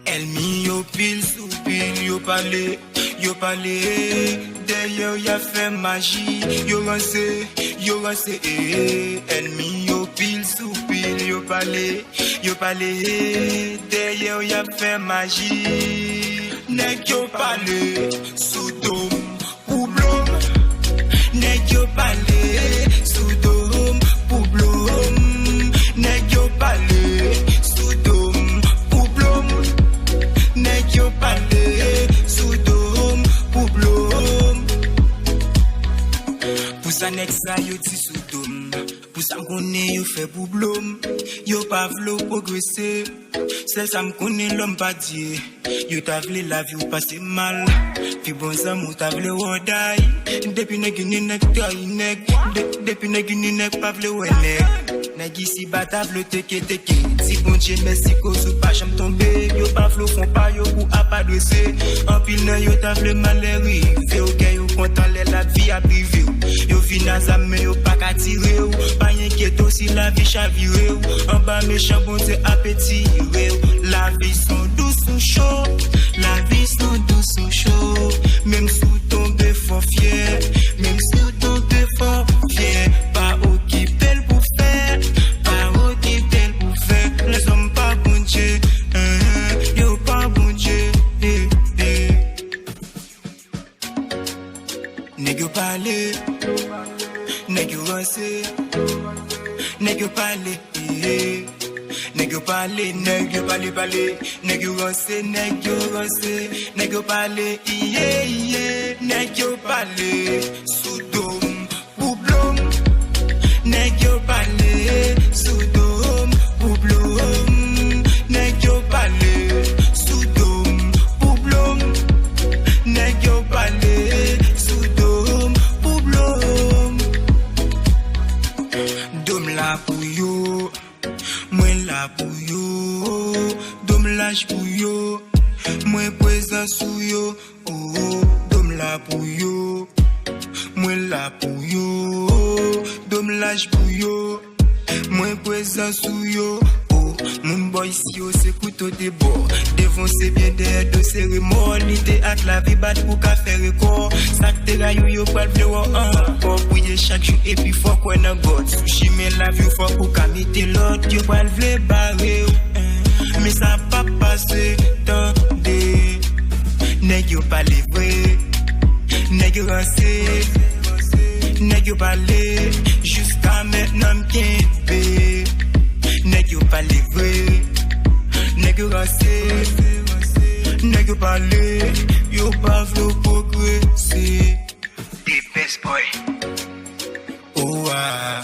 Elle mi yo pile sous pile, yo parlé. D'ailleurs y'a fait magie, yo rancé. Elle mi yo pile sous pile, yo parlé. D'ailleurs y'a fait magie. Nèg yo parlé sous dôme ou blôme. Nèg yo parlé sous dôme ou blôme. Nèg yo parlé sous dôme ou blôme. Nèg yo parlé sous dôme ou blôme. Pour ça nèg sa yo ti sous dôme. Pour ça m'konne yo fait pour blôme. Yo pa vlo progresser. Celle ça m'konne l'homme pas dit. Yo ta vle la vie ou passer mal. Puis bon ça mou ta vle wodai. Depuis nèg ni nèg tay nèg. Depuis nèg ni nèg pa vle wè nèg. Nèg ici ba ta vle teke. Si bon Dieu merci cause ou pas j'aime tomber. Yo pa vlo font pas yo ou a pas dresser. En pile nan yo ta vle malheri. Fait au gars yo content la vie a privé. Yo vina zame yo pa ka tire ou. Pas inquiète si la vie chavire ou. En bas méchant bon Dieu appétit. La vie sont douce ou chaud. La vie sont douce ou chaud. Même sous tomber fort fier. Même sous tomber fort fier. Pas occupé pour faire. Pas occupé pour faire. Les hommes pas bon Dieu. Yo pas bon Dieu. Nèg yo parler. Nèg yo rancé. Nèg yo parler. Nèg yo parler, nèg yo parler, nèg yo rancé, nèg yo parler, nèg yo parler, sous dôme ou blôme, nèg yo parler, sous dôme ou blôme, nèg yo parler, sous dôme ou blôme, nèg yo parler, sous dôme ou blôme, dôme la pour yo. Moi là pour yo, dom lâche pour yo, moi présent sous yo, oh, dom là pour yo, moi là pour yo, dom lâche pour yo, moi présent sous yo, oh, mon boy si yo c'est couteau de bord, défoncer bien des de cérémonie, théâtre la vie bat pour qu'à faire record, sac te rayou yo pral vle encore, bouiller chaque jour et puis faut qu'on a God, sushi mais la vie faut pour qu'à mettre l'autre, yo pral vle barrer, mais ça pas passer, tendez, nèg yo parler vrai, nèg yo rancé, nèg yo parler, jusqu'à maintenant m'kembe, nèg yo parler vrai, nèg yo rancé, nèg yo parler, yo pas vle progresser. The best boy. Oh ah.